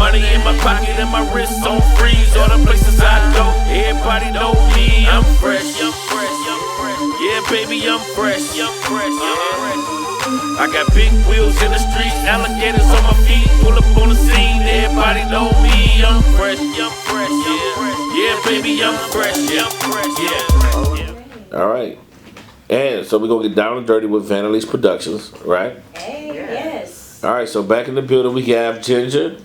Money in my pocket and my wrist on freeze. All the places I go, everybody know me. I'm fresh, I'm fresh, I'm fresh. Yeah, baby, I'm fresh, I'm fresh, I got big wheels in the street, alligators on my feet. Pull up on the scene, everybody know me. I'm fresh, I'm fresh, yeah, baby, I'm fresh, I'm fresh, yeah. All right. And so we're going to get down and dirty with Vanelisas Productions, right? Hey, yes. All right, so back in the building we have Ginger.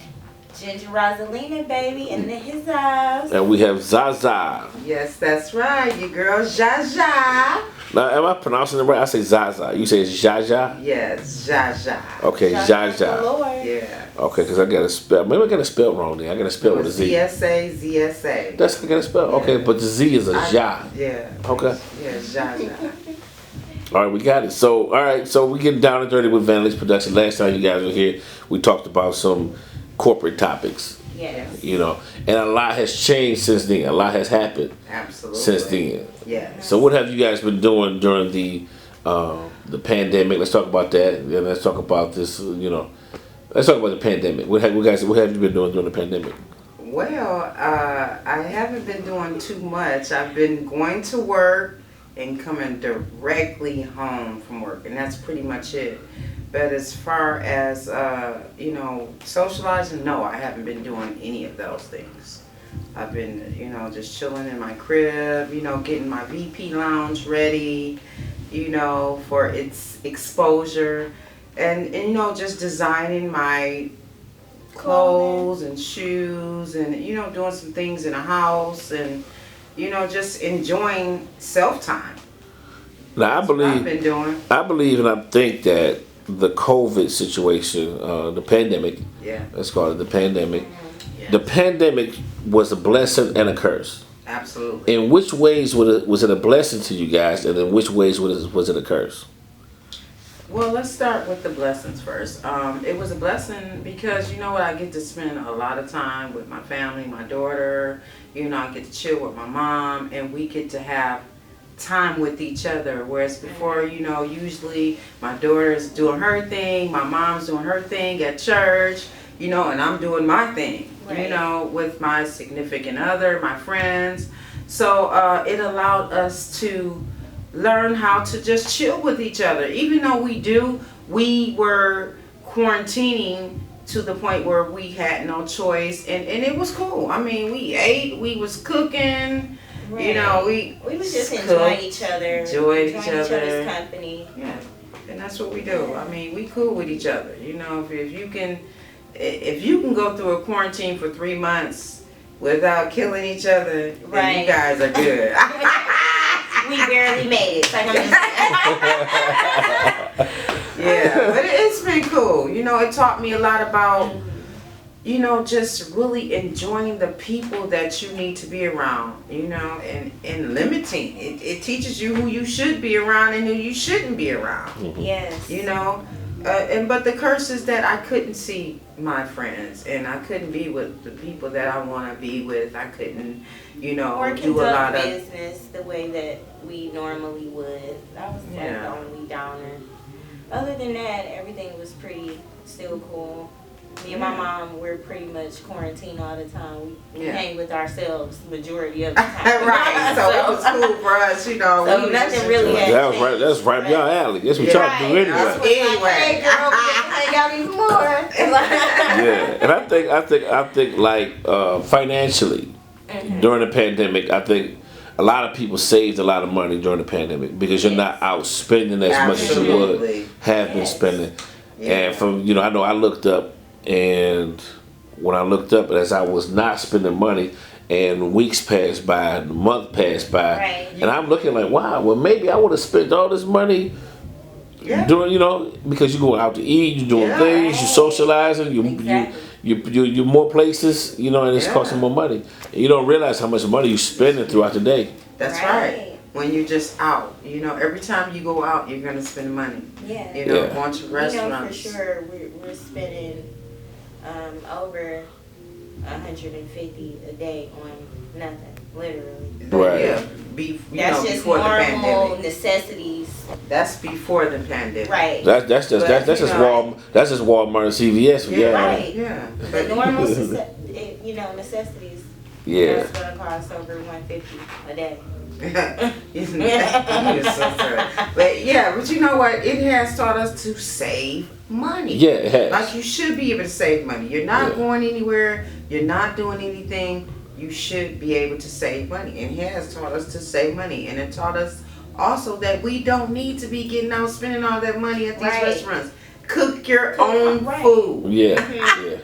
Ginger Rozalina, baby, in his house. And we have Zaza. Yes, that's right. Your girl Jaja. Now, am I pronouncing it right? I say Zaza. You say Jaja? Yes, Jaja. Okay, Jaja. Galore. Yeah. Okay, because I got to spell. Maybe I got to spell wrong then. I got to spell with a Z. ZSA. That's how I got to spell. Okay, but the Z is a Ja. Yeah. Okay. Yeah, Jaja. All right, we got it. So, all right, so we get down and dirty with Vanelisas Production. Last time you guys were here, we talked about some corporate topics. Yes. You know, and a lot has changed since then. A lot has happened. Absolutely. Since then. Yeah. So what have you guys been doing during the pandemic? Let's talk about that. And let's talk about this. You know, let's talk about the pandemic. What have you been doing during the pandemic? Well, I haven't been doing too much. I've been going to work and coming directly home from work, and that's pretty much it. But as far as you know, socializing, no, I haven't been doing any of those things. I've been, you know, just chilling in my crib, you know, getting my VP lounge ready, you know, for its exposure, and you know, just designing my clothes and shoes, and you know, doing some things in the house, and you know, just enjoying self-time. Now That's what I've been doing. I believe and I think that the COVID situation, the pandemic, Yeah. let's call it the pandemic. Yes. The pandemic was a blessing and a curse. Absolutely. In which ways was it a blessing to you guys, and in which ways was it a curse? Well, let's start with the blessings first. It was a blessing because, you know what, I get to spend a lot of time with my family, my daughter. You know, I get to chill with my mom, and we get to have time with each other. Whereas before, you know, usually my daughter's doing her thing, my mom's doing her thing at church, you know, and I'm doing my thing, you know, with my significant other, my friends. So it allowed us to learn how to just chill with each other. Even though we were quarantining to the point where we had no choice, and it was cool. I mean, we ate, we was cooking, you know, we was just enjoying each other, enjoyed each other's company. Yeah, and that's what we do. I mean, we cool with each other. You know, if you can go through a quarantine for 3 months without killing each other, then you guys are good. We barely made it. Yeah, but it's been cool. You know, it taught me a lot about, you know, just really enjoying the people that you need to be around, you know, and limiting. It teaches you who you should be around and who you shouldn't be around. Mm-hmm. Yes. You know, but the curse is that I couldn't see my friends, and I couldn't be with the people that I want to be with. I couldn't, you know, or do a lot of business the way that we normally would. That was like the only downer. Other than that, everything was still cool. Me and my mom, we're pretty much quarantined all the time. We hang with ourselves majority of the time. Right, so it was cool for us, you know. So nothing really had changed. That's right y'all alley. That's what y'all do anyway. Anyway. Hang out even more. Yeah, and I think like financially during the pandemic, I think a lot of people saved a lot of money during the pandemic because you're not out spending as much as you would have been spending. And from, you know, I know I looked up, and when I looked up, as I was not spending money, and weeks passed by, the month passed by, and I'm looking like, wow, well maybe I would have spent all this money doing, you know, because you're going out to eat, you're doing things, you're socializing, you're more places, you know, and it's costing more money. And you don't realize how much money you're spending throughout the day. That's right. When you're just out, you know, every time you go out, you're going to spend money. Yeah. You know, going to restaurants. You know, for sure, we're spending over $150 a day on nothing, literally. Right. Yeah. That's just normal necessities That's before the pandemic. Right. That's just Walmart. That's just Walmart and CVS. Yeah. Right. Yeah. The normal, necessities. Yeah. That's gonna cost over $150 a day. You're so sorry. But you know what? It has taught us to save money. Yeah, it has. Like, you should be able to save money. You're not going anywhere. You're not doing anything. You should be able to save money. And it has taught us to save money. And it taught us also that we don't need to be getting out spending all that money at these restaurants. Cook your own food. Yeah, yeah.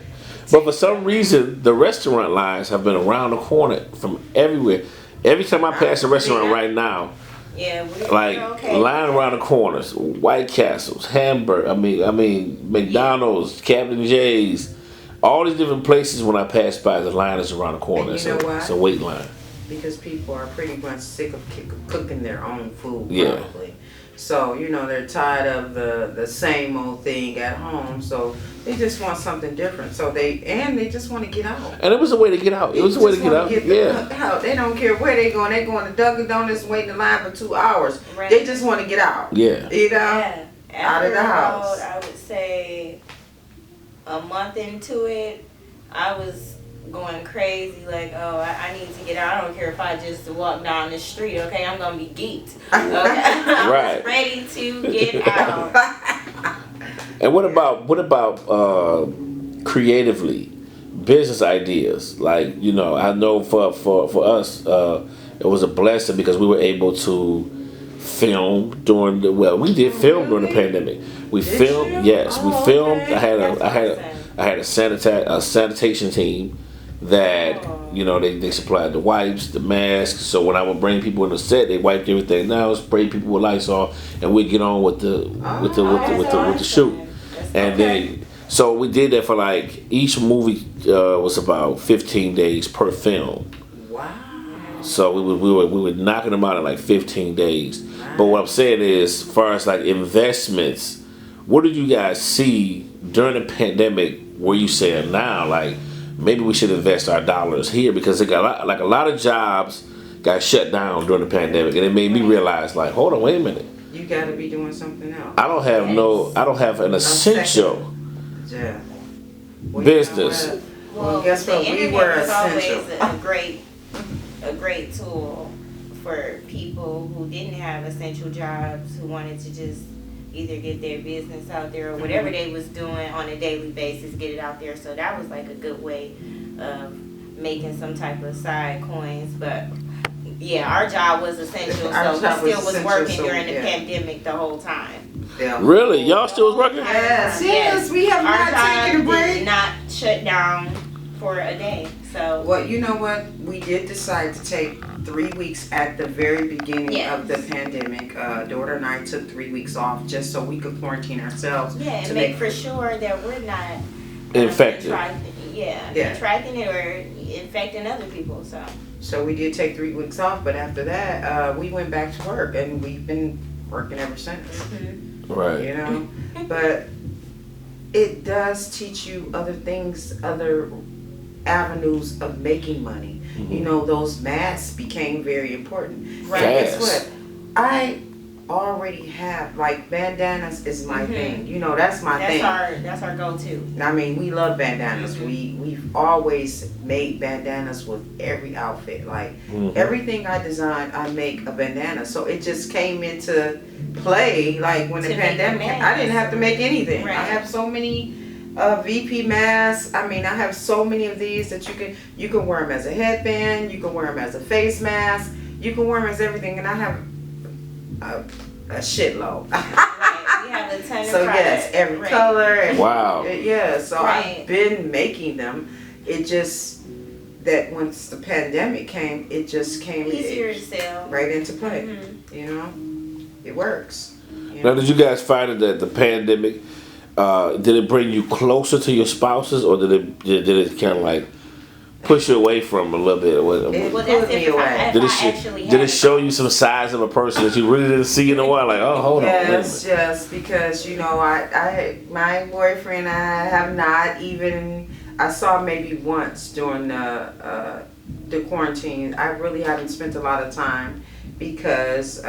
But for some reason, the restaurant lines have been around the corner from everywhere. Every time I pass a restaurant right now, line around the corners, White Castles, Hamburg, I mean McDonald's, Captain J's, all these different places. When I pass by, the line is around the corner. And you know why? It's a wait line. Because people are pretty much sick of cooking their own food, Yeah. probably. So, they're tired of the same old thing at home. So they just want something different. So they just want to get out. And it was a way to get out. It was a way to get out. Out. They don't care where they going. They going to Dunkin' Donuts, waiting in line for 2 hours. Right. They just want to get out. Yeah. Out of the house. I would say a month into it, I was going crazy, like, I need to get out. I don't care if I just walk down the street, okay? I'm gonna be geeked. Okay? I was ready to get out. And what about creatively, business ideas? Like, I know for us, it was a blessing because we were able to film we did film during the pandemic. We filmed, yes, we filmed. Okay. I had a sanitation team that they supplied the wipes, the masks. So when I would bring people in the set, they wiped everything down, sprayed people with Lysol, and we'd get on with the shoot. And then so we did that for like each movie was about 15 days per film. Wow. So we were knocking them out in like 15 days. But what I'm saying is, as far as like investments, what did you guys see during the pandemic where you saying now, like, maybe we should invest our dollars here? Because a lot of jobs got shut down during the pandemic, and it made me realize, like, hold on, wait a minute. You got to be doing something else. I don't have an essential business. Well, guess what? We were essential. Always a great tool for people who didn't have essential jobs, who wanted to just either get their business out there or whatever they was doing on a daily basis, get it out there. So that was like a good way of making some type of side coins. But yeah, our job was essential, so we still was working during the pandemic the whole time. Yeah. Really? Y'all still was working? Yes. We have not taken a break. Did not shut down for a day. So well, you know what? We did decide to take 3 weeks at the very beginning of the pandemic. Daughter and I took 3 weeks off just so we could quarantine ourselves. Yeah, and make for sure that we're not infected. Attracting it or infecting other people. So we did take 3 weeks off, but after that, we went back to work, and we've been working ever since. Mm-hmm. Right. But it does teach you other things, other avenues of making money. Mm-hmm. Those masks became very important. Right. Guess what? I already have, like, bandanas is my thing. That's my thing. That's our go-to. I mean, we love bandanas. We've always made bandanas with every outfit. Like, everything I design, I make a bandana. So it just came into play. Like, when the pandemic came, I didn't have to make anything. Right. I have so many VP masks. I mean, I have so many of these that you can wear them as a headband. You can wear them as a face mask. You can wear them as everything. And I have a shitload. Right. We have a ton of so yes, every color. And wow. Yeah. So I've been making them. It just that once the pandemic came, it just came easier to sell right into play. It works. Now, did you guys find that the pandemic did it bring you closer to your spouses, or did it kind of like push you away from a little bit? It pulled me away. Did it show you some sides of a person that you really didn't see in a while? Like, oh, hold on. Yes, because I my boyfriend, I have not even. I saw maybe once during the quarantine. I really haven't spent a lot of time because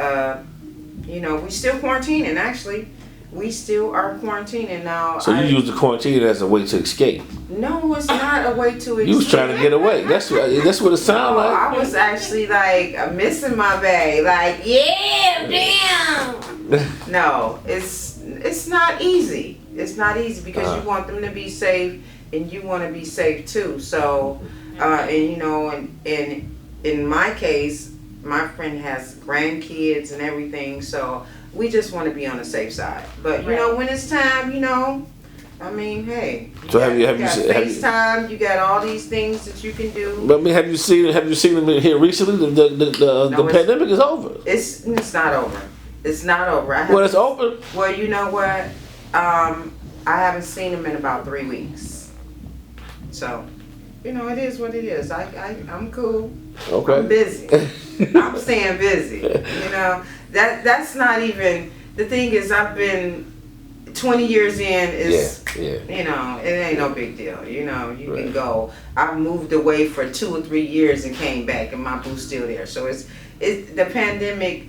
you know, we still quarantining. Actually, we still are quarantining now. So you use the quarantine as a way to escape? No, it's not a way to escape. You was trying to get away. That's what it sounded like. I was actually like missing my bag. Like, yeah, damn. No, it's not easy. It's not easy because you want them to be safe and you want to be safe too. So, and you know, and in my case, my friend has grandkids and everything, so we just want to be on the safe side. But you know, when it's time, you know, I mean, hey. So have you FaceTime? You got all these things that you can do. But I mean, have you seen them here recently? The pandemic is over. It's not over. It's not over. It's over. Well, you know what? I haven't seen him in about 3 weeks. So, you know, it is what it is. I'm cool. Okay. I'm busy. I'm staying busy. You know, that's not even, the thing is, I've been 20 years in is, you know, it ain't no big deal. You know, you can go. I moved away for 2 or 3 years and came back and my boo's still there. So it's the pandemic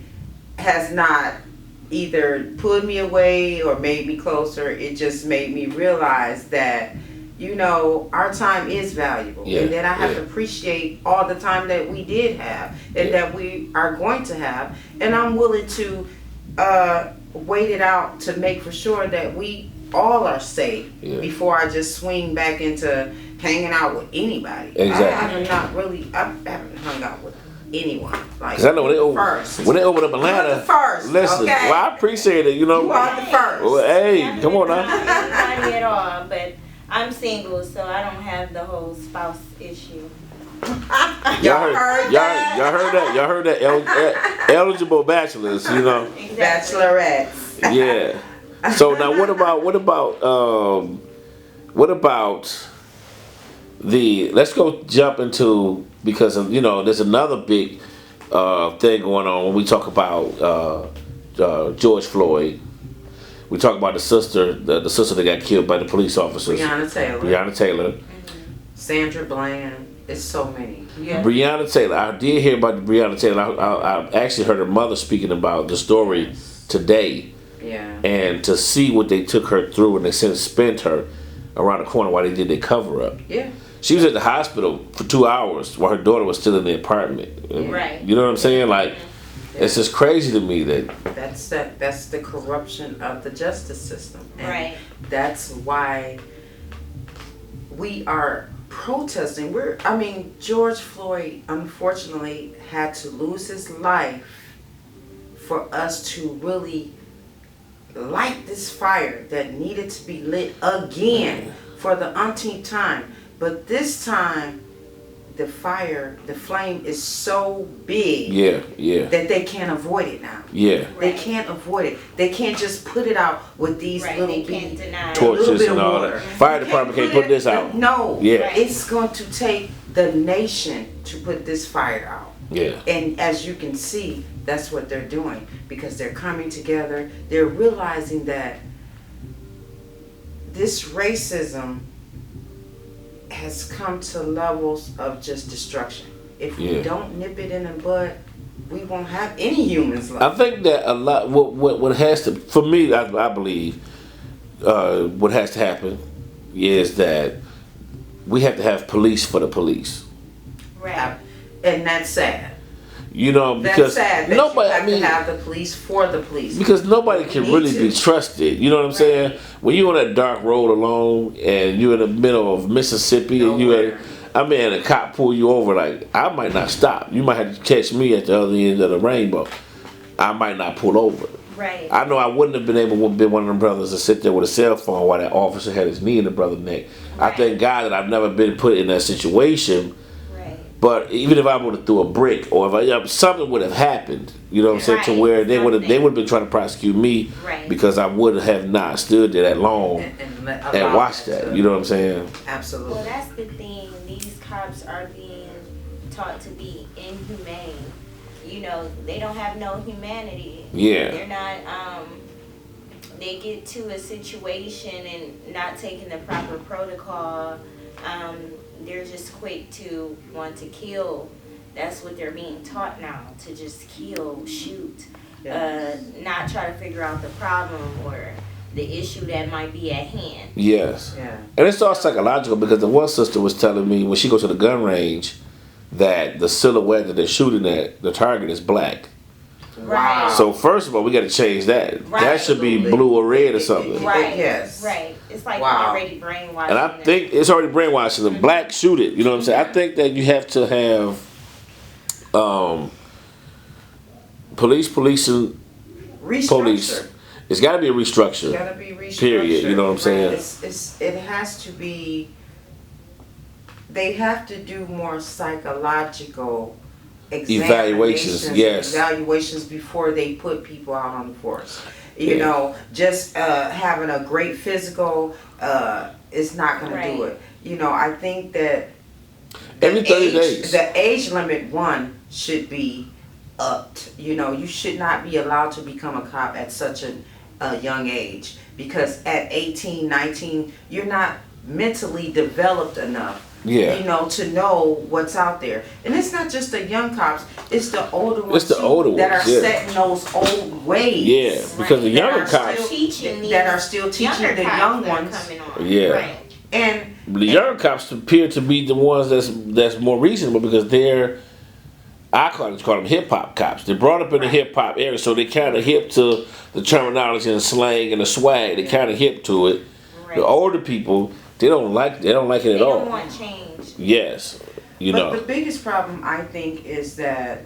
has not either pulled me away or made me closer. It just made me realize that, you know, our time is valuable, and that I have to appreciate all the time that we did have and that we are going to have, and I'm willing to wait it out to make for sure that we all are safe before I just swing back into hanging out with anybody. Exactly. I haven't hung out with anyone. Like, I know when they open up Atlanta. You're the first. Listen, okay? well, I appreciate it. You know, you are the first. Well, hey, come on now. Not at all, but I'm single, so I don't have the whole spouse issue. Y'all heard that? Y'all heard that? Eligible bachelors, you know. Exactly. Bachelorettes. Yeah. So now, what about the? Let's go jump into, because you know there's another big thing going on when we talk about George Floyd. We talk about the sister that got killed by the police officers. Breonna Taylor. Sandra Bland. It's so many. Yeah. Breonna Taylor. I did hear about Breonna Taylor. I actually heard her mother speaking about the story today. Yeah. And to see what they took her through, and they spent her around the corner while they did their cover up. Yeah. She was at the hospital for 2 hours while her daughter was still in the apartment. Right. You know what I'm saying? Like, it's just crazy to me that's the corruption of the justice system. And right. That's why we are protesting. George Floyd unfortunately had to lose his life for us to really light this fire that needed to be lit again for the umpteenth time. But this time, the flame is so big that they can't avoid it now. Yeah. They can't avoid it. They can't just put it out with these little torches and all that. Fire department can't put this out. No. Yeah. It's going to take the nation to put this fire out. Yeah. And as you can see, that's what they're doing, because they're coming together. They're realizing that this racism has come to levels of just destruction. If we don't nip it in the bud, we won't have any humans left. I think that a lot, what has to, for me, I believe, what has to happen is that we have to have police for the police. Right. And that's sad. You know, because that's sad that nobody, you have to have the police for the police. Because nobody can really be trusted. You know what I'm saying? When you're on that dark road alone and you're in the middle of Mississippi and a cop pull you over, like, I might not stop. You might have to catch me at the other end of the rainbow. I might not pull over. Right. I know I wouldn't have been able to be one of them brothers to sit there with a cell phone while that officer had his knee in the brother's neck. Right. I thank God that I've never been put in that situation. But even if I would have threw a brick, or if something would have happened, you know what I'm saying, to where they would have been trying to prosecute me because I would have not stood there that long and watched that. You know what I'm saying? Absolutely. Well, that's the thing. These cops are being taught to be inhumane. You know, they don't have no humanity. Yeah. They're not. They get to a situation and not taking the proper protocol. They're just quick to want to kill. That's what they're being taught now, to just kill, shoot. not try to figure out the problem or the issue that might be at hand. Yes. Yeah. And it's all psychological because the one sister was telling me when she goes to the gun range that the silhouette that they're shooting at, the target is black. Right. So first of all, we got to change that. Right. That should be blue or red or something. Right. Yes. Right. It's like Wow. already brainwashed. And I think it's already brainwashed. The black shoot it. You know what I'm saying? I think that you have to have policing Restructure. police. It's got to be a restructure. It's gotta be restructured. Period. You know what I'm saying? It has to be. They have to do more psychological Evaluations, yes. evaluations before they put people out on the force. You know, just having a great physical is not going to do Right. it. You know, I think that Every 30 days. the age limit should be upped. You know, you should not be allowed to become a cop at such a young age, because at 18, 19, you're not mentally developed enough. Yeah. You know, to know what's out there. And it's not just the young cops, it's the older ones, It's the too, older that ones, are yeah. setting those old ways. Yeah, because the Right. younger That are cops, still- teaching that are still teaching younger the cops young that are ones. coming on. Yeah. Right. And the younger cops appear to be the ones that's more reasonable because they're, I call them hip hop cops. They're brought up in the hip hop area, so they kind of hip to the terminology and the slang and the swag. They kind of hip to it. Right. The older people, they don't like it They at don't all. want change. Yes, you but know. the biggest problem, I think, is that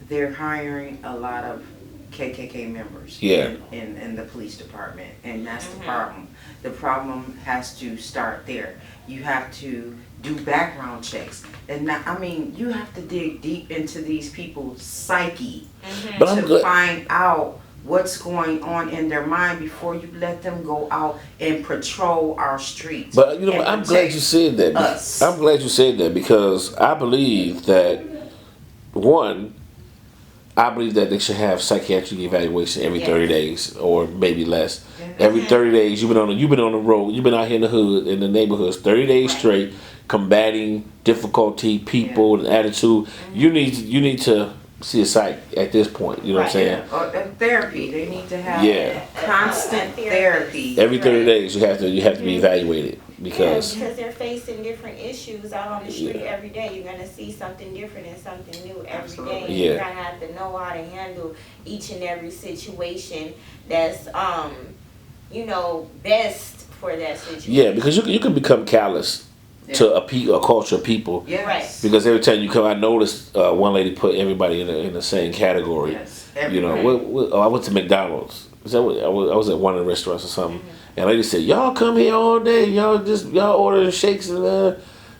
they're hiring a lot of KKK members Yeah. in the police department, and that's the problem. The problem has to start there. You have to do background checks, and now, I mean, you have to dig deep into these people's psyche But I'm to glad. find out what's going on in their mind before you let them go out and patrol our streets. But you know, and what, I'm glad protect you said that. us. I'm glad you said that because I believe that I believe that they should have psychiatric evaluation every 30 days or maybe less. Every 30 days, you've been on the road, you've been out here in the hood, in the neighborhoods, 30 days straight, combating difficulty, people, and attitude. You need to see a psych at this point. You know what I'm saying? Or therapy. They need to have Yeah. constant therapy. Every 30 days, you have to be evaluated because Because they're facing different issues out on the street every day. You're gonna see something different and something new every day. Absolutely. You're gonna have to know how to handle each and every situation that's best for that situation. yeah, because you can become callous to a culture of people. Yes. Because every time you come, I noticed one lady put everybody in the same category. Yes. You know, I went to McDonald's. Is that what, I was at one of the restaurants or something, and a lady said, "Y'all come here all day. Y'all order shakes and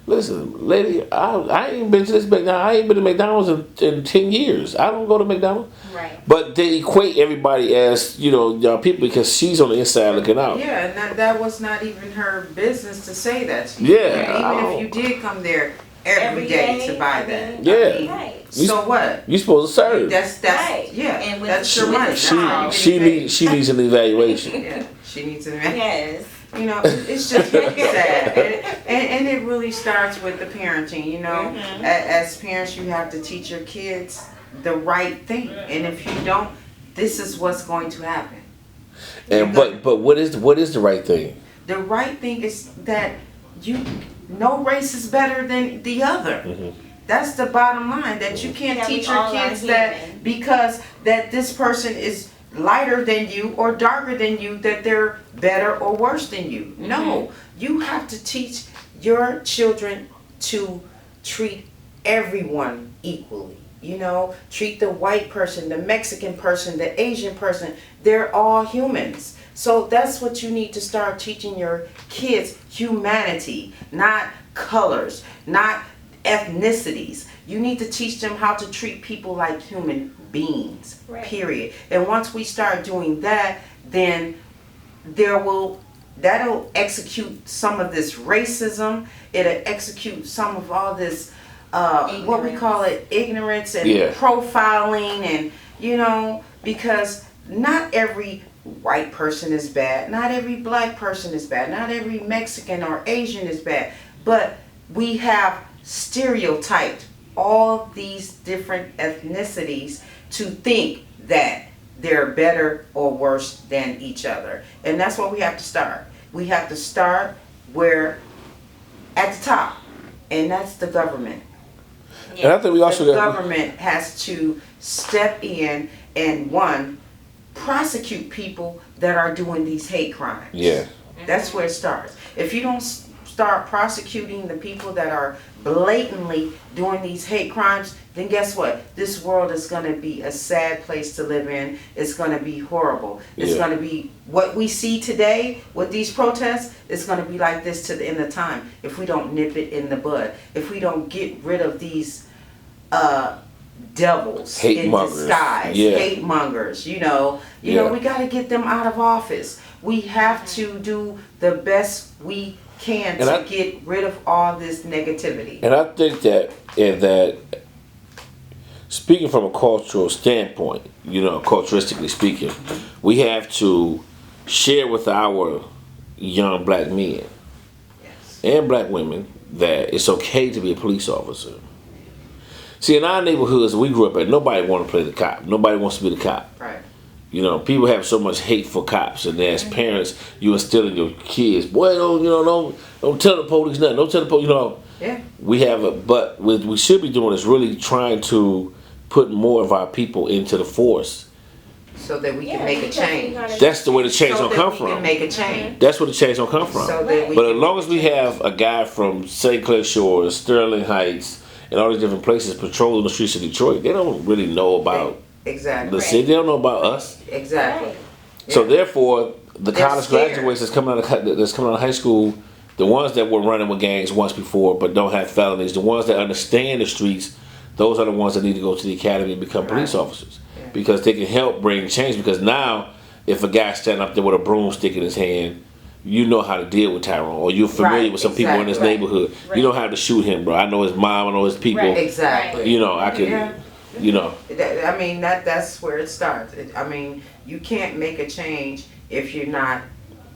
listen, lady, I ain't been to this McDonald's. I ain't been to McDonald's in 10 years. I don't go to McDonald's." Right. But they equate everybody as y'all people because she's on the inside looking out. Yeah, and that was not even her business to say that to you. Yeah. Even if you did come there every day to buy that. Yeah. I mean, Right. so what? You supposed to serve. That's Right. yeah. And with That's the- your with money. the That's time. all she really needs an evaluation. Yeah, she needs an Yes. You know, it's just really sad, and it really starts with the parenting. You know, as parents, you have to teach your kids the right thing, and if you don't, this is what's going to happen. And but what is the right thing? The right thing is that no race is better than the other. That's the bottom line. That you can't Yeah, we teach your all are kids that human. because that this person is lighter than you or darker than you, that they're better or worse than you. No, you have to teach your children to treat everyone equally. You know, treat the white person, the Mexican person, the Asian person. They're all humans. So that's what you need to start teaching your kids: humanity, not colors, not ethnicities. You need to teach them how to treat people like human beings, Right. period. And once we start doing that, then that'll execute some of this racism. It'll execute some of all this what we call it, ignorance and profiling, and because not every white person is bad, not every black person is bad, not every Mexican or Asian is bad, but we have stereotyped all these different ethnicities to think that they're better or worse than each other. And that's where we have to start. We have to start where at the top, and that's the government. And I think we also the government has to step in and prosecute people that are doing these hate crimes. Yeah. That's where it starts. If you don't start prosecuting the people that are blatantly doing these hate crimes, then guess what? This world is going to be a sad place to live in. It's going to be horrible. It's going to be what we see today with these protests. It's going to be like this to the end of time if we don't nip it in the bud. If we don't get rid of these devils in disguise, hate mongers. You know, we got to get them out of office. We have to do the best we can to get rid of all this negativity. And I think that speaking from a cultural standpoint, culturalistically speaking, we have to share with our young black men and black women that it's okay to be a police officer. See, in our neighborhoods we grew up at, nobody want to play the cop. Nobody wants to be the cop. Right. People have so much hate for cops, and as parents, you instill in your kids, boy, don't tell the police nothing. Don't tell the police, Yeah. We have but what we should be doing is really trying to put more of our people into the force, so that we can make a change. That's the way the change gonna come from. We can make a change. That's where the change gonna come from. So that but as long as we have a guy from St. Clair Shores, Sterling Heights, and all these different places patrolling the streets of Detroit, they don't really know about the city. They don't know about us. Exactly. So therefore, the college graduates that's coming out of high school, the ones that were running with gangs once before but don't have felonies, the ones that understand the streets, those are the ones that need to go to the academy and become police officers, because they can help bring change. Because now, if a guy standing up there with a broomstick in his hand, you know how to deal with Tyrone, or you're familiar with some people in this neighborhood. You know how to shoot him, bro. I know his mom, I know his people. Exactly. I can, I mean, that's where it starts. You can't make a change if you're not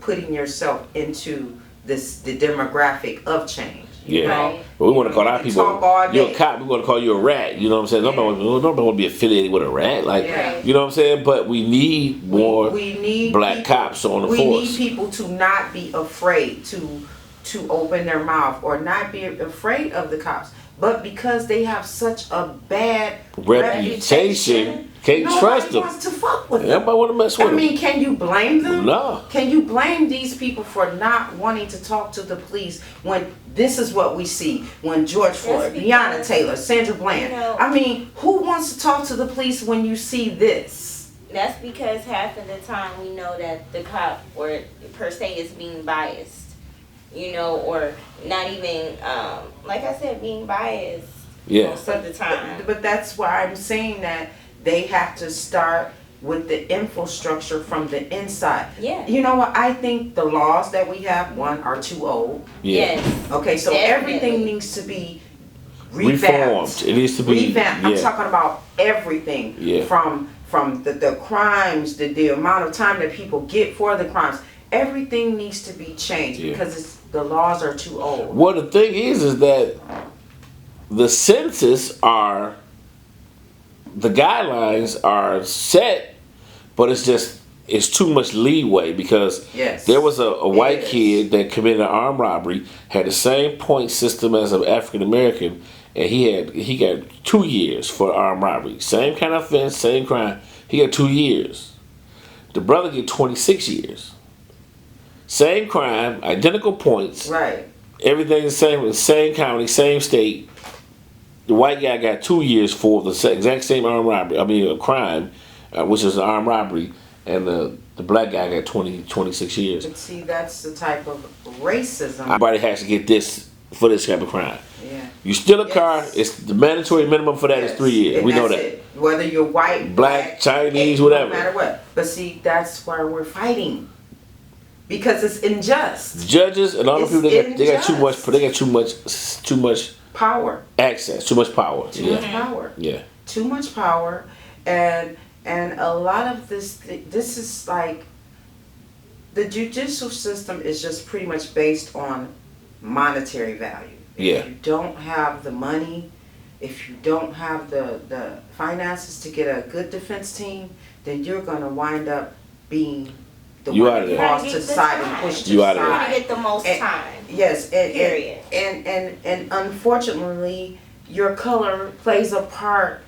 putting yourself into the demographic of change. You know? But we want to call our people, you're a cop, we want to call you a rat. You know what I'm saying? Nobody want to be affiliated with a rat. You know what I'm saying? But we need more black cops on the force. We need people to not be afraid to open their mouth or not be afraid of the cops. But because they have such a bad reputation, can't trust them. Nobody wants to fuck with them. Everybody want to mess with them. I mean, can you blame them? No. Can you blame these people for not wanting to talk to the police when this is what we see? When George Floyd, Breonna Taylor, Sandra Bland. I mean, who wants to talk to the police when you see this? That's because half of the time we know that the cop or per se is being biased. Or not even, like I said, being biased most of the time. But that's why I'm saying that they have to start with the infrastructure from the inside. Yeah. You know what? I think the laws that we have, are too old. Yes. Okay, so everything needs to be reformed. It needs to be revamped. I'm talking about everything. Yeah. From the crimes, the amount of time that people get for the crimes. Everything needs to be changed because the laws are too old. Well, the thing is that the census the guidelines are set, but it's too much leeway because there was a white kid that committed an armed robbery, had the same point system as an African American, and he got 2 years for armed robbery. Same kind of offense, same crime. He got 2 years. The brother get 26 years. Same crime, identical points. Right. Everything the same county, same state. The white guy got 2 years for the exact same armed robbery. A crime, which is an armed robbery, and the black guy got 26 years. But see, that's the type of racism. Everybody has to get this for this type of crime. Yeah. You steal a car, it's the mandatory minimum for that is 3 years. And we know that. It. Whether you're white, black, Chinese, whatever. No matter what. But see, that's why we're fighting. Because it's unjust. The judges and all the people they got too much power. Access, too much power. Too much power. Yeah. Too much power, and a lot of this is like the judicial system is just pretty much based on monetary value. If you don't have the money, if you don't have the finances to get a good defense team, then you're gonna wind up being the You one outta that there. falls to the side and pushed to You the outta there. You're gonna side. get the most time. Yes, Period. And unfortunately, your color plays a part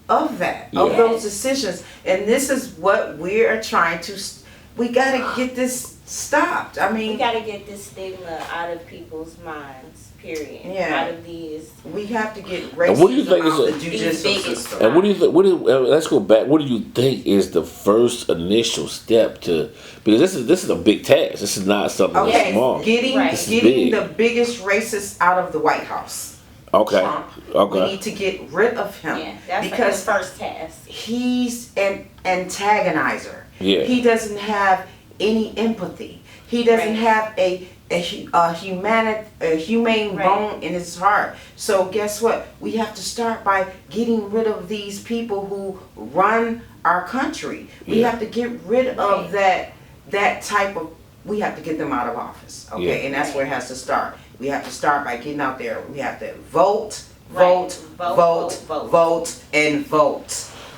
of that, of Yeah. those decisions. And this is what we are trying to. We gotta get this stopped. I We mean, gotta get this stigma out of people's minds. Period. Yeah. Out of these. we have to get And what do you racism think out is the These judicial bigots. system. And what do you think? Let's go back. What do you think is the first initial step to? Because this is a big task. This is not something that's Okay, small. getting Right. This is getting big. the biggest racist out of the White House. Okay. Trump. We Okay. need to get rid of him Yeah, that's because the first task. he's an antagonizer. Yeah. He doesn't have any empathy. He doesn't Right. have a humane Right. bone in his heart. So guess what? We have to start by getting rid of these people who run our country. We Yeah. have to get rid of Right. that type of. We have to get them out of office. Okay, Yeah. and that's where it has to start. We have to start by getting out there. We have to vote, Right. vote, Vote, vote, vote, vote, and vote.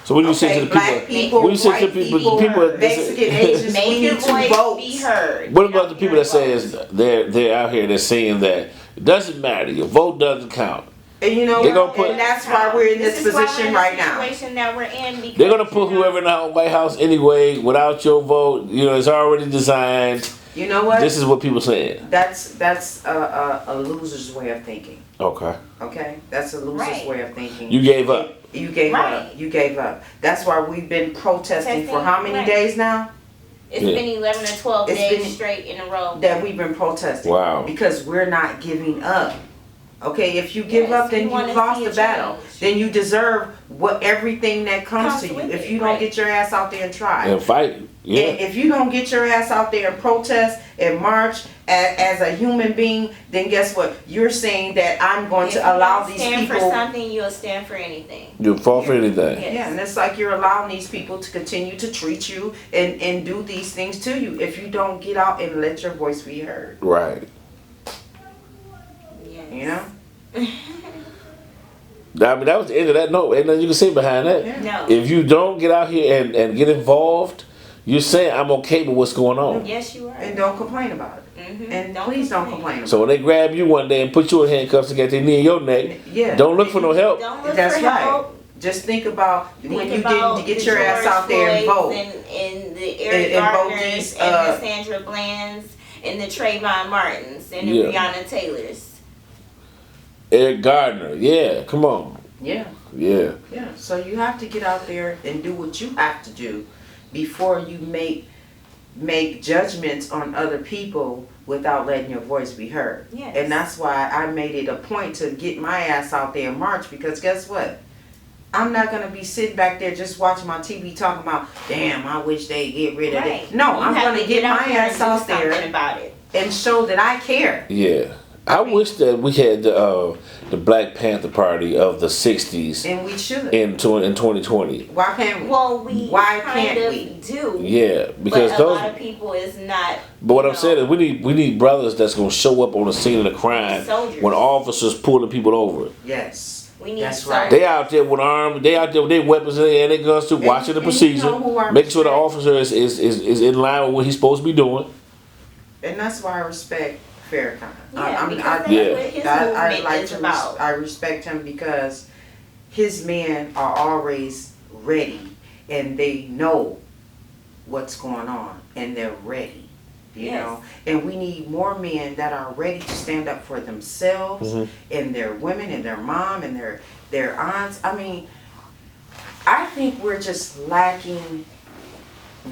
So what do you say to the Black people? people, What do you say to white the people? people, The people Mexican, Asians, Make we your need to voice vote. be heard. What about the people that say Your is they're out here? They're saying that it doesn't matter. Your vote doesn't count. And you know They gonna what? put- And that's why we're in this is why we're position in the right now. Situation that we're in because, They're gonna put whoever in the White House anyway. Without your vote, it's already designed. You know what? This is what people saying. That's a loser's way of thinking. Okay. Okay, that's a loser's Right. way of thinking. You gave up. You gave Right. up. You gave up. That's why we've been protesting for Protesting, how many right. days now? It's Yeah. been 11 or 12 It's days been- straight in a row. That we've been protesting. Wow. Because we're not giving up. Okay, if you give Yes, up, then we you wanna lost see the a battle. change. Then you deserve everything that comes Comes to you. with If it, you don't right. get your ass out there and try. And fight. Yeah. And if you don't get your ass out there and protest and march as a human being, then guess what? You're saying that I'm going If to you allow don't these stand for people. something, you'll stand for anything. You'll fall for anything. Yeah. Yeah, and it's like you're allowing these people to continue to treat you and do these things to you if you don't get out and let your voice be heard. Right. Yes. You know? I mean, that was the end of that note. Ain't nothing you can say behind that. Yeah. No. If you don't get out here and get involved, you're saying I'm okay with what's going on. Yes, you are. And don't complain about it. Mhm. And please don't complain about So when they grab you one day and put you in handcuffs and get their knee in your neck, it. Yeah. don't look for no help. Don't look That's for right. help. Just think about when Think you about didn't get the your ass George out there and Floyds vote. And the Eric And vote Gardners these, and the Sandra Bland's and the Trayvon Martins and the Yeah. Breonna Taylors. Eric Gardner, yeah, come on, Yeah. yeah. Yeah, so you have to get out there and do what you have to do before you make judgments on other people without letting your voice be heard. Yes. And that's why I made it a point to get my ass out there and march, because guess what? I'm not gonna be sitting back there just watching my TV talking about, damn, I wish they get rid of Right. it. No, You I'm have gonna to get out my there ass and do out there something about it. and show that I care. Yeah, I wish that we had the Black Panther Party of the '60s And we should. in 2020. Why can't we? Well, we Why kind can't of we? do. Yeah, because but a those. lot of people is not. But what you I'm know, saying is we need brothers that's gonna show up on the scene of the crime Soldiers. when officers pulling people over. Yes. We need That's soldiers. right. They out there with arms. They out there with their weapons and their guns too, watching the and you procedure, know who I making sure the respect? officer is in line with what he's supposed to be doing. And that's why I respect Farrakhan. Yeah, because that's Yeah. what his movement is about. I respect him because his men are always ready and they know what's going on and they're ready. You Yes. know, and we need more men that are ready to stand up for themselves Mhm. and their women and their mom and their aunts. I mean, I think we're just lacking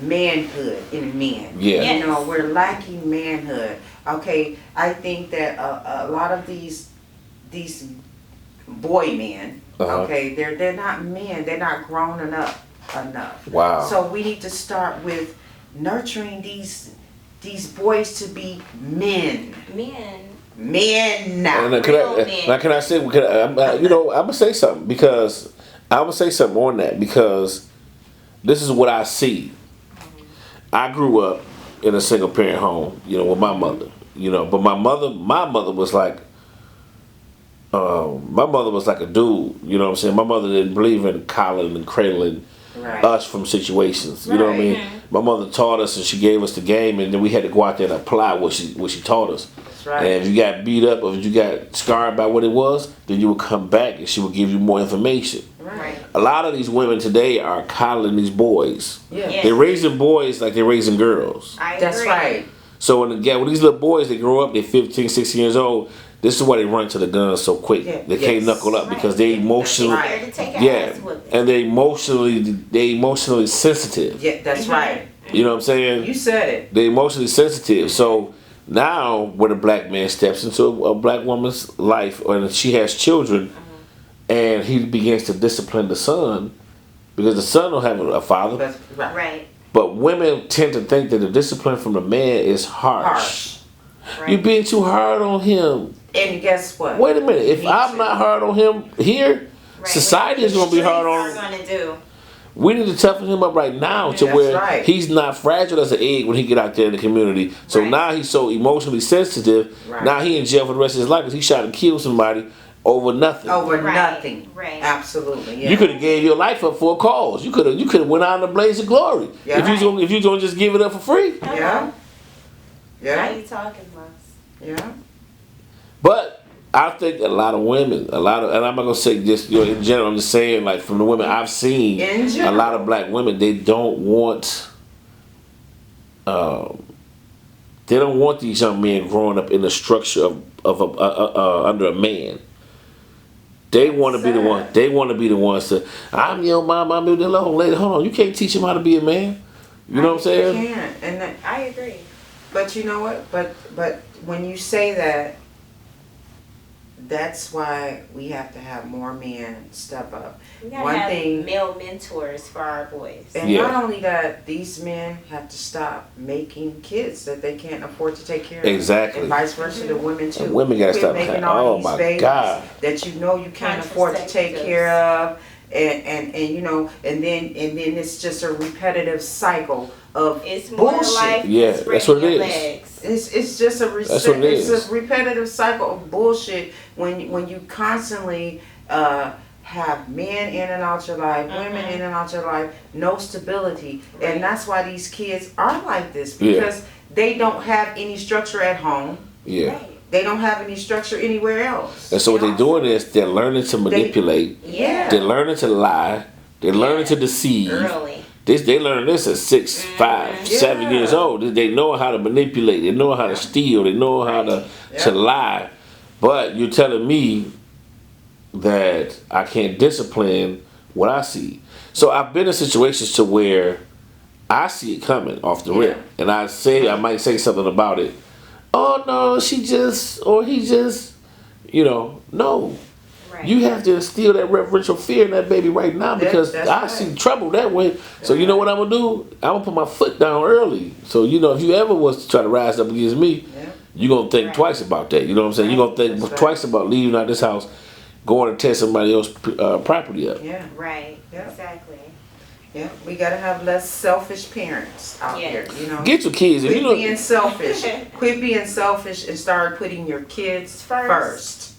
manhood in men. Yeah. Yes. You know, we're lacking manhood. Okay, I think that a lot of these boy men, Uh-huh. okay, they're not men. They're not grown enough. Wow. So we need to start with nurturing these boys to be men. Men. Men And, now. can Real I, men. now can I say? I'm gonna say something because I'm gonna say something on that because this is what I see. I grew up in a single parent home, with my mother, but my mother was like, my mother was like a dude. You know what I'm saying? My mother didn't believe in coddling and cradling us from situations. You know what I mean? My mother taught us and she gave us the game, and then we had to go out there and apply what she taught us. That's right. And if you got beat up or if you got scarred by what it was, then you would come back and she would give you more information. Right. A lot of these women today are coddling these boys. Yeah. Yes. They're raising boys like they're raising girls. I That's agree. right. So when these little boys, they grow up, they're 15, 16 years old, this is why they run to the guns so quick. Yeah. They can't Yes. knuckle up because they emotionally, That's Scared to take a yeah, ass whooping. and they emotionally sensitive. Yeah, that's right. You know what I'm saying? You said it. They're emotionally sensitive. So now when a black man steps into a black woman's life and she has children and he begins to discipline the son, because the son don't have a father. That's right. Right. But women tend to think that the discipline from the man is harsh. Right. You're being too hard on him. And guess what? Wait a minute. If Me I'm too. not hard on him here, Right. society is going to be hard on What him. we're gonna do. We need to toughen him up right now to That's where right. he's not fragile as an egg when he get out there in the community. So Right. now he's so emotionally sensitive. Right. Now he in jail for the rest of his life because he shot and killed somebody over nothing. Over Right. nothing. Right. Absolutely. Yeah. You could have gave your life up for a cause. You could have went out in a blaze of glory. Yeah. If you gonna just give it up for free. Yeah. Now Yeah. you talking, Moss. Yeah. But I think a lot of women, and I'm not gonna say just in general. I'm just saying like from the women I've seen, In a general. lot of black women they don't want these young men growing up in the structure of under a man. They want to be the one. They want to be the ones to. I'm your mom. I'm your little lady. Hold on, you can't teach him how to be a man. You know what I'm saying? You can't. And that, I agree. but you know what? But when you say that, that's why we have to have more men step up. We gotta One have thing- male mentors for our boys. And Yeah. not only that, these men have to stop making kids that they can't afford to take care of. Exactly. And vice versa, the women too. And women gotta Quit stop. making all Oh these my babies God. that you know you can't afford to take care of, and you know, and then it's just a repetitive cycle of It's more bullshit. like Yeah, that's what it spreading your is. legs. It's just a That's what it is. it's a repetitive cycle of bullshit when you constantly have men in and out your life, women in and out your life, no stability, Right. and that's why these kids are like this Yeah. because they don't have any structure at home. Yeah. Right. They don't have any structure anywhere else. And so what they're doing is they're learning to manipulate. Yeah. They're learning to lie. They're learning to deceive. Early. They learn this at 6, 5, 7 Yeah. years old. They know how to manipulate. They know how to steal. They know how to Yeah. lie. But you're telling me that I can't discipline what I see. So I've been in situations to where I see it coming off the rip, and I might say something about it. Oh no, she just or he just, no. Right. You have to instill that reverential fear in that baby right now because That's I right. see trouble that way. So you know what I'm gonna do? I'm gonna put my foot down early. So if you ever was to try to rise up against me, Yeah. you're gonna think Right. twice about that. You know what I'm saying? You're gonna think That's right. twice about leaving out this house, going to tear somebody else's property up. Yeah. Right. Yeah. Exactly. Yeah. We gotta have less selfish parents out Yeah. here. You know. Get your kids. If Quit you know, being selfish. Quit being selfish and start putting your kids first.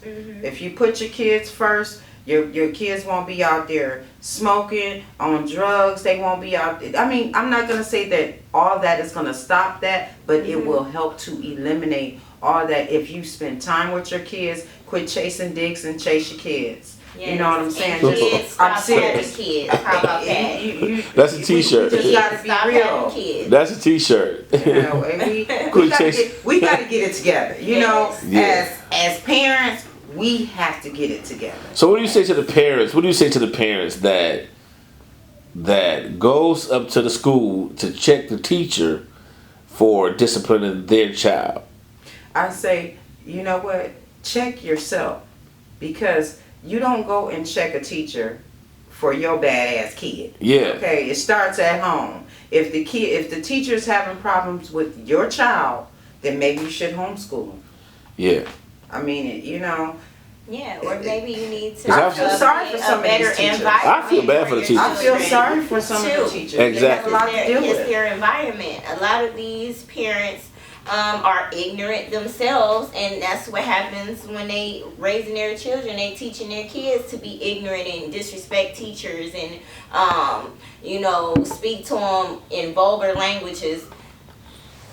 If you put your kids first, your kids won't be out there smoking, on drugs. They won't be out there. I mean, I'm not going to say that all that is going to stop that, but it will help to eliminate all that if you spend time with your kids, quit chasing dicks and chase your kids. You know what I'm saying? And kids, I'm stop serious. having kids. How about that? That's a t-shirt. We just got to Stop be having real. kids. that's a T-shirt. You know, and we gotta get it together. You know, Yeah. as parents, we have to get it together. So what do you say to the parents? What do you say to the parents that goes up to the school to check the teacher for disciplining their child? I say, you know what? Check yourself, because you don't go and check a teacher for your badass kid. Yeah. Okay, it starts at home. If the teacher's having problems with your child, then maybe you should homeschool them. Yeah. I mean, Yeah, or maybe you need to. I feel sorry for some a of better these teachers. environment. I feel bad for the your teachers. I feel children. sorry for some of the Too. teachers. Exactly. They have a lot to deal It's with. their environment. A lot of these parents are ignorant themselves, and that's what happens when they raising their children. They teaching their kids to be ignorant and disrespect teachers, and speak to them in vulgar languages.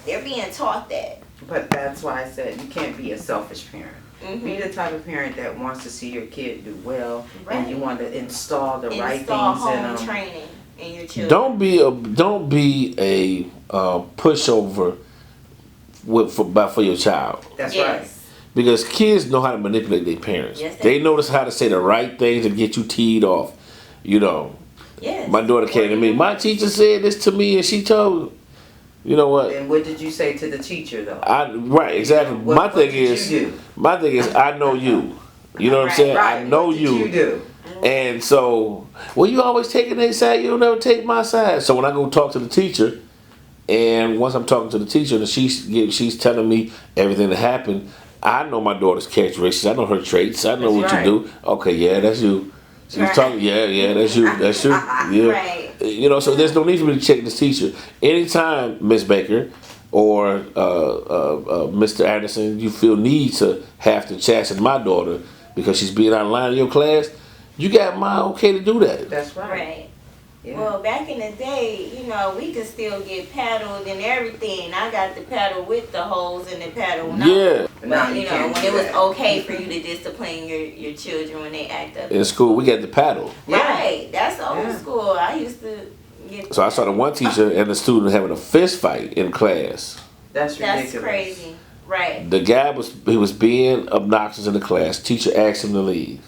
They're being taught that. But that's why I said you can't be a selfish parent. Mm-hmm. Be the type of parent that wants to see your kid do well, Right. and you want to install the right Install things in home them. training in your children. Don't be a pushover for your child. That's Yes. right. Because kids know how to manipulate their parents. Yes, they notice how to say the right things and get you teed off. Yes. My daughter came to me. My teacher said this to me, and she told. You know what? And what did you say to the teacher though? Right, exactly. My thing is, I know you. You know what I'm saying? Right. I know What did you do? And so, well, you always taking their side. You don't never take my side. So when I go talk to the teacher, and once I'm talking to the teacher, and she's telling me everything that happened, I know my daughter's characteristics. I know her traits. I know That's what right. you do. Okay, yeah, that's you. She's Right. talking. Yeah, that's you. That's you. Yeah. Right. So there's no need for me to check this teacher. Anytime, Miss Baker or Mr. Anderson, you feel need to have to chasten my daughter because she's being out of line in your class, you got my okay to do that. That's right. Right. Yeah. Well, back in the day, we could still get paddled and everything. I got the paddle with the holes in the paddle. Yeah. But now But, you can't when do it was that. okay for you to discipline your children when they act up. In school, we got the paddle. Yeah. Right. That's old Yeah. school. I used to get. So I saw the one teacher and the student having a fist fight in class. That's ridiculous. That's crazy. Right. The guy was being obnoxious in the class. Teacher asked him to leave.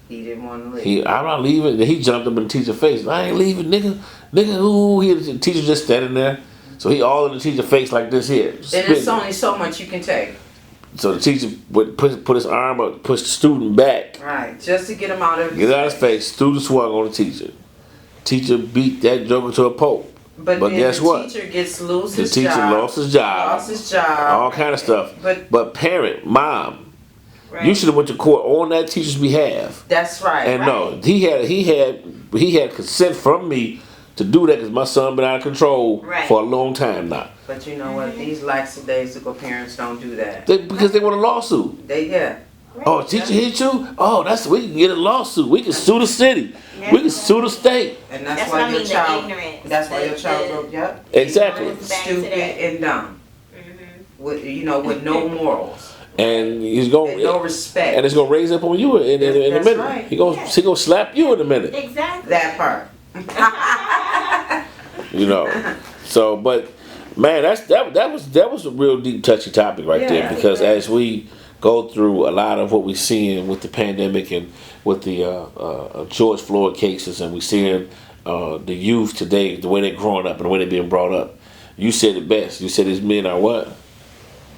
He didn't want to leave. I'm not leaving. Then he jumped up in the teacher's face. I ain't leaving, nigga. Nigga, who? The teacher just standing there. So he all in the teacher's face like this here. And spitting. it's only so much you can take. So the teacher would put his arm up, push the student back. Right. Just to get him out of Get out of his face. Student swung on the teacher. Teacher beat that joker to a pulp. But then guess the what? teacher gets lose The his teacher job. lost his job. Lost his job. All kind of stuff. But parent, mom, Right. you should have went to court on that teacher's behalf. that's right. And right. no, he had consent from me to do that because my son been out of control Right. for a long time now. But you know what? These lackadaisical parents don't do that. Because they want a lawsuit. Yeah. Oh, teacher hit you? Oh, we can get a lawsuit. We can sue the city. Yeah. We can sue the state. And That's why what I your mean, the child. ignorance. That's why your The- child the- goes, yep. Exactly. Back to Stupid that. and dumb. With no morals. And he's going And no respect. and it's gonna raise up on you in a That's minute. right. He gonna slap you in a minute. Exactly. That part. So, but man, that was a real deep, touchy topic right there. Yeah. Because as we go through a lot of what we're seeing with the pandemic and with the George Floyd cases, and we're seeing the youth today, the way they're growing up and the way they're being brought up. You said it best. You said these men are what?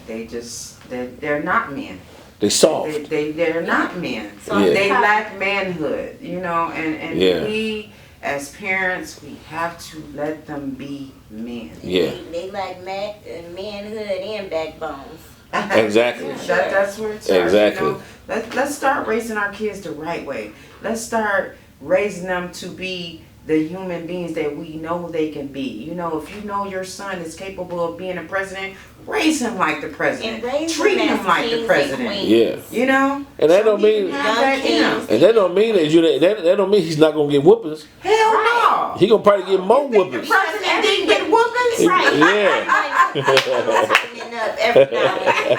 They're not men. They soft. They're not men. So Yeah. They lack manhood, and Yeah. we as parents, we have to let them be men. Yeah. They like manhood and backbones. Exactly. That's where it starts. Exactly. Let's start raising our kids the right way. Let's start raising them to be the human beings that we know they can be. If you know your son is capable of being a president, raise him like the president. And raise Treat them him as like the kings and president. queens. Yeah. And that don't mean Young kings. and that don't mean that don't mean he's not gonna get whoopings. Hell no. He gonna probably get more The whoopings. president didn't get whoopings. Right. Yeah. Every now and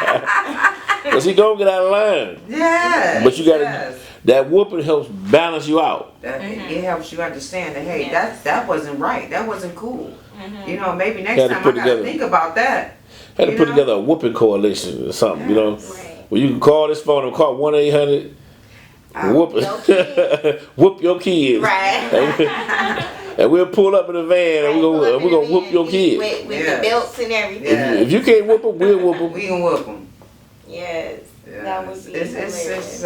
then. Cause he gonna get out of line. Yes. But you gotta yes. that whooping helps balance you out. It helps you understand that, hey, Yes. that wasn't right. That wasn't cool. Maybe next Had to time I put gotta together- think about that. Had to You put know? together a whooping coalition or something, Right. where you can call this phone and call 1-800 whoop Your kid. whoop your kids. Right. And we'll pull up in the van and we're gonna whoop your kid. With Yes. the belts and everything. Yeah. If you can't whoop them, we'll whoop them. We can whoop them. Yes. That would be It's hilarious.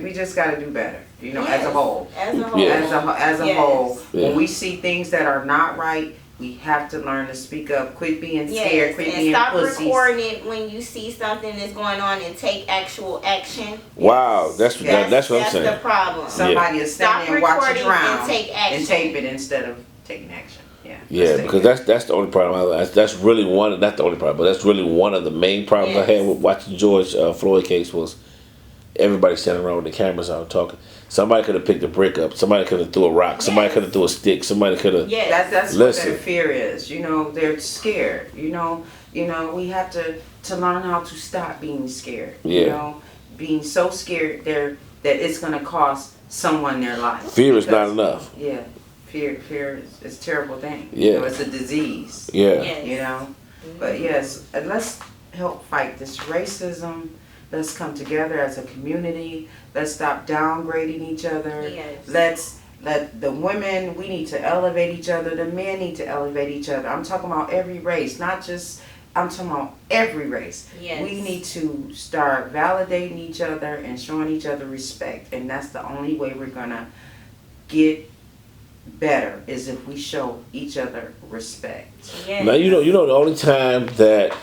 we just got to do better. As a Yes. whole. As a whole. Yeah. As a Yes. whole, Yeah. when we see things that are not right, we have to learn to speak up. Quit being scared. Yes, Quit and being stop pussies. recording it when you see something that's going on and take actual action. Wow, that's what I'm That's saying. the problem. Somebody is Stop standing and watch you recording drown and take action. and tape it instead of taking action. Yeah. Yeah, because that's the only problem. That's really one. Not the only problem, but that's really one of the main problems I had with watching George Floyd case was everybody standing around with the cameras out talking. Somebody could have picked a brick up. Somebody could have threw a rock. Somebody could have threw a stick. Somebody could have. That's what their fear is. You know, they're scared. You know, we have to learn how to stop being scared. Yeah. You know, being so scared that it's going to cost someone their life. Fear is not enough. Yeah. Fear is a terrible thing. Yeah. You know, it's a disease. Yeah. Yes. You know, but yes, let's help fight this racism. Let's come together as a community. Let's stop downgrading each other. Yes. Let the women, we need to elevate each other. The men need to elevate each other. I'm talking about every race, not just, I'm talking about every race. Yes. We need to start validating each other and showing each other respect. And that's the only way we're going to get better is if we show each other respect. Yes. Now, you know the only time that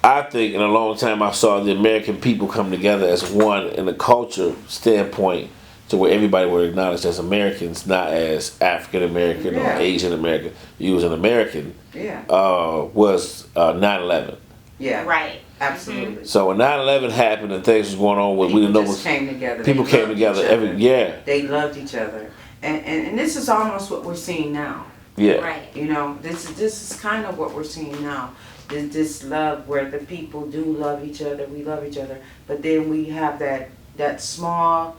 I think in a long time I saw the American people come together as one in a culture standpoint to where everybody were acknowledged as Americans, not as African American or Asian American. You was an American. Yeah. Was 9/11. Yeah. Right. Absolutely. So when 9/11 happened and things was going on, we didn't know what came together. People came together. They loved each other, and this is almost what we're seeing now. Yeah. Right. You know, this is kind of what we're seeing now. This love where the people do love each other. We love each other, but then we have that small,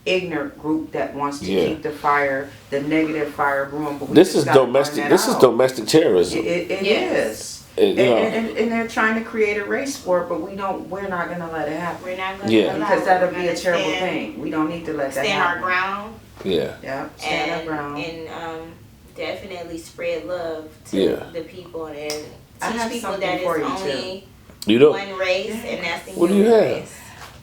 ignorant group that wants to keep the fire, the negative fire brewing. But this is domestic. This is domestic terrorism. It is. And they're trying to create a race war, but we're not going to let it happen. We're not going to allow it. Because that'll be a terrible thing. We don't need to let that happen. Stand our ground. Yeah. Yeah. Stand our ground. And definitely spread love to the people and teach people that it's only one race and that's the human race.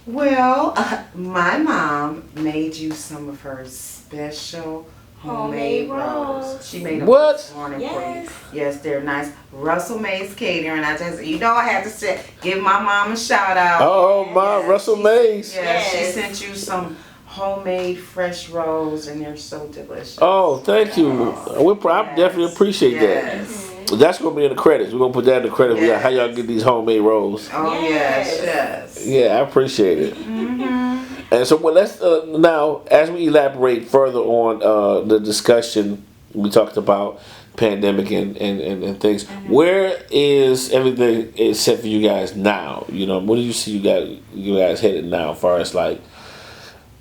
Well, my mom made you some of her special homemade rolls. She made them this morning for you. Yes, they're nice. Russell Mays Catering. I just, I had to say, give my mom a shout out. Oh, my Russell Mays. Yes, she sent you some homemade fresh rolls, and they're so delicious. Oh, thank you. I definitely appreciate that. That's going to be in the credits. We're going to put that in the credits. Yes. How y'all get these homemade rolls. Oh, yes. Yeah, I appreciate it. Mm-hmm. And so let's now, as we elaborate further on the discussion, we talked about pandemic and things. Where is everything set for you guys now? You know, what do you see you guys headed now as far as like,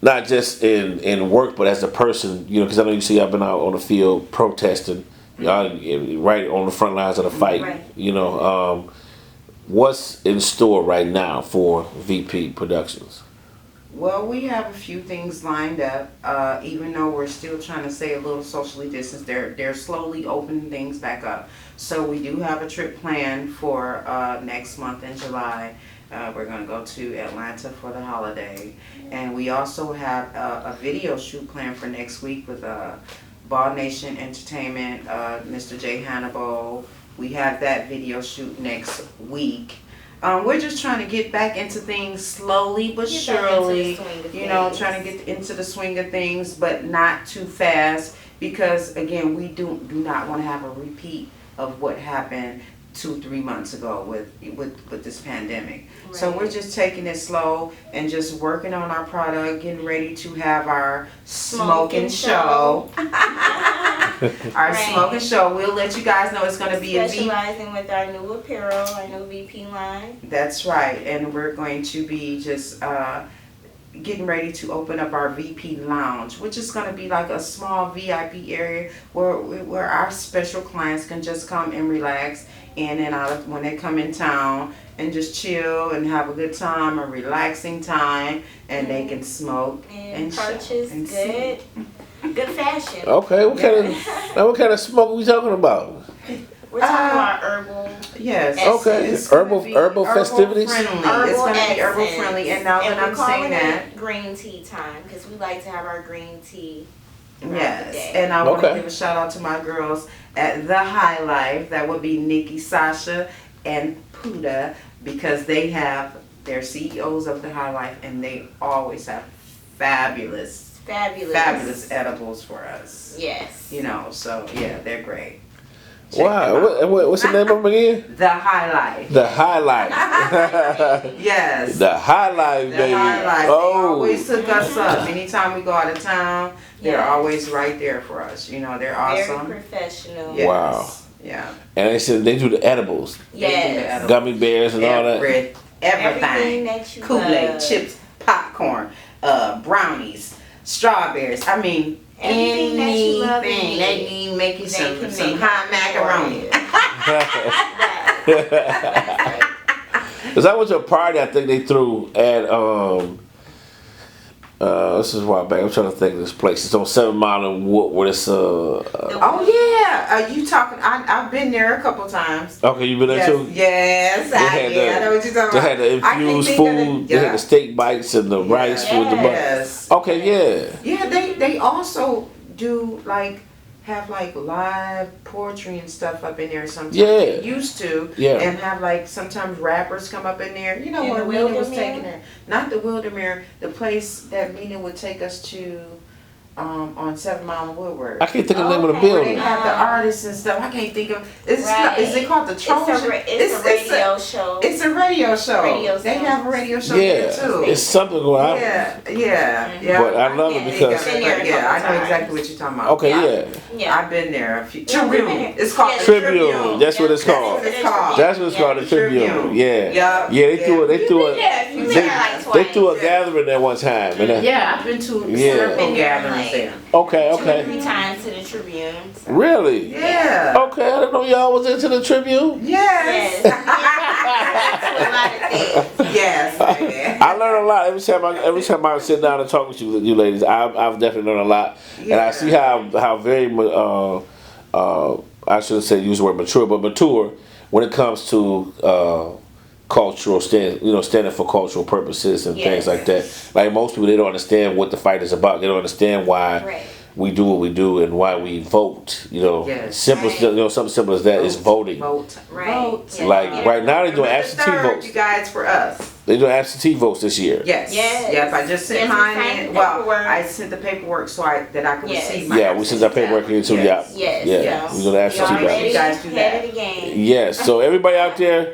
not just in work, but as a person, you know, because I know you see I've been out on the field protesting, y'all right on the front lines of the fight. Right. You know, what's in store right now for VP Productions? Well, we have a few things lined up. Even though we're still trying to stay a little socially distanced, they're slowly opening things back up. So we do have a trip planned for next month in July. We're going to go to Atlanta for the holiday. And we also have a video shoot planned for next week with Ball Nation Entertainment, Mr. J. Hannibal. We have that video shoot next week. We're just trying to get back into things slowly but surely. You know, trying to get into the swing of things, but not too fast. Because, again, we do not want to have a repeat of what happened 2-3 months ago with this pandemic. Right. So we're just taking it slow and just working on our product, getting ready to have our smoking show. Our smoking show. We'll let you guys know it's going to be specializing with our new apparel, our new VP line. That's right, and we're going to be just getting ready to open up our VP Lounge, which is going to be like a small VIP area where our special clients can just come and relax in and out of when they come in town and just chill and have a good time, a relaxing time, and they can smoke and purchase and good fashion. Okay, what kind of smoke are we talking about? We're talking about herbal. Yes. Okay. It's Herbal festivities. Friendly. It's going to be herbal friendly, and now that I'm saying that, green tea time because we like to have our green tea. Yes, and I want to give a shout out to my girls at The High Life. That would be Nikki, Sasha, and Puda, because they have their CEOs of The High Life, and they always have fabulous edibles for us. Yes. You know, so yeah, they're great. Wow. What's the name of them again? The High Life. The High Life. Yes. The High Life, The baby. High Life. Oh. They always took us up. Anytime we go out of town, they're always right there for us. You know, they're awesome. Very professional. Yes. Wow. Yeah. And they said they do the edibles. Yes. Gummy bears and all that. Everything. that you Kool-Aid, love. chips, popcorn, brownies, strawberries. I mean, Everything that you love and anything. need. They need make you They some can some make hot it macaroni. Cause I went to a party I think they threw at this is a while back. I'm trying to think of this place. It's on 7 Mile and Wood where it's Oh yeah, you talking? I've been there a couple times. okay, you been there too? Yes, I know what you're talking They about. had the infused food. They had the steak bites and the rice with the butter. Yes. Okay, yeah. Yeah, they also do have live poetry and stuff up in there sometimes. Yeah. They used to. Yeah. And have sometimes rappers come up in there. You know In what the Mina was Wildermere? taking her. Not the Wildermere, the place that Mina would take us to on 7 Mile and Woodward. I can't think of the name of the Okay. Where they building. have the artists and stuff. I can't think of Right. is it called the Trojan? It's a radio show. It's a radio show. Radio They show. have a radio show Yeah, there too. it's something going on. Yeah. But I love it because- Been there a Yeah, I couple know times. exactly what you're talking about. Okay, yeah. Yeah. I've been there a few. Yeah, we've been Tribune. there. It's called Yeah, the Tribune. That's what it's called. That's what it's called. That's what it's called, the Tribune. Yeah. Yeah. They threw it. They You've threw been there. You've been there like They twice. threw a gathering there one time. And Yeah, I've been to Yeah. several Been there, gatherings like, there. okay, 2 or okay. 3 times to the Tribune. So. Really? Yeah. Okay, I didn't know y'all was into the Tribune. Yes. Yes. A lot of things. Yes. baby. I learn a lot every time I sit down and talk with you ladies. I've definitely learned a lot, and I see how very I shouldn't say use the word mature, but mature when it comes to cultural standing for cultural purposes and things like that. Like most people, they don't understand what the fight is about. They don't understand why. Right. We do what we do and why we vote. Yes. Simple. Right. Something simple as that is voting. Vote. Right. Vote. Yeah. Like right now they're doing November absentee 3rd, votes. You guys, for us. They're doing absentee votes this year. Yes. Yes. Yep. I just sent Yes, we mine signed in. the Well, paperwork. I sent the paperwork so that I could Yes. receive my. Yeah, we sent that paperwork in too. Yes. Yeah. Yes. Yeah. Yes. We're doing absentee Y'all ballots. ready? guys do Head that. of the game. Yes. So everybody out there,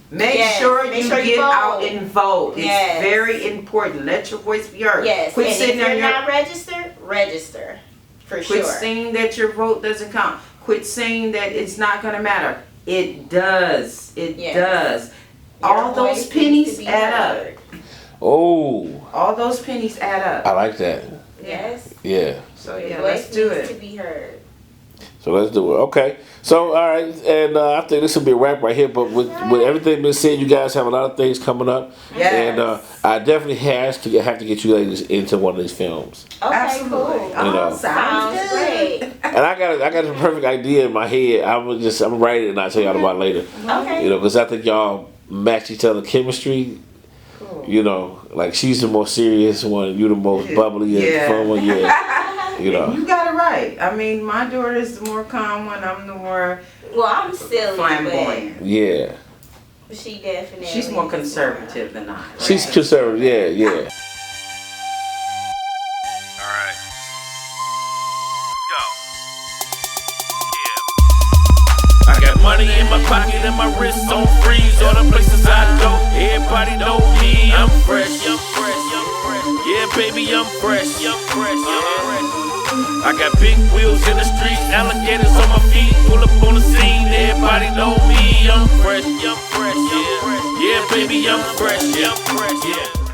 Make Yes, sure make you sure you get vote. out and vote. It's Yes. very important. Let your voice be heard. Yes. Quit And sitting if on you're your. not registered, register. For Quit sure. saying that your vote doesn't count. Quit saying that it's not going to matter. It does. It Yes. does. Your All those voice needs pennies to be add up. heard. oh, All those pennies add I up. like that. Yes. Yeah. So Your yeah, voice let's do needs to it. be heard. So let's do it. Okay. So all right, and I think this will be a wrap right here. But with everything being said, you guys have a lot of things coming up, Yes. and I definitely have to get you ladies into one of these films. Okay, Absolutely. cool. You know. Oh, Sounds sounds great. good. And I got a perfect idea in my head. I'm write it and I'll tell y'all about it later. Okay. You know, because I think y'all match each other chemistry. Cool. You know, like she's the more serious one, you the most bubbly and Yeah. fun one. Yeah. You know. You got it right. I mean, my daughter's the more calm one. I'm the more Well, I'm silly, flamboyant. Yeah. but she definitely. She's more conservative than I. She's conservative. Yeah. Yeah. Alright. Let's go. Yeah. I got money in my pocket and my wrist on freeze. All the places I go, everybody know me. I'm fresh. Yeah, baby, I'm fresh. I got big wheels in the streets, alligators on my feet. Pull up on the scene, everybody know me. I'm fresh. Yeah, baby, I'm fresh. Yeah.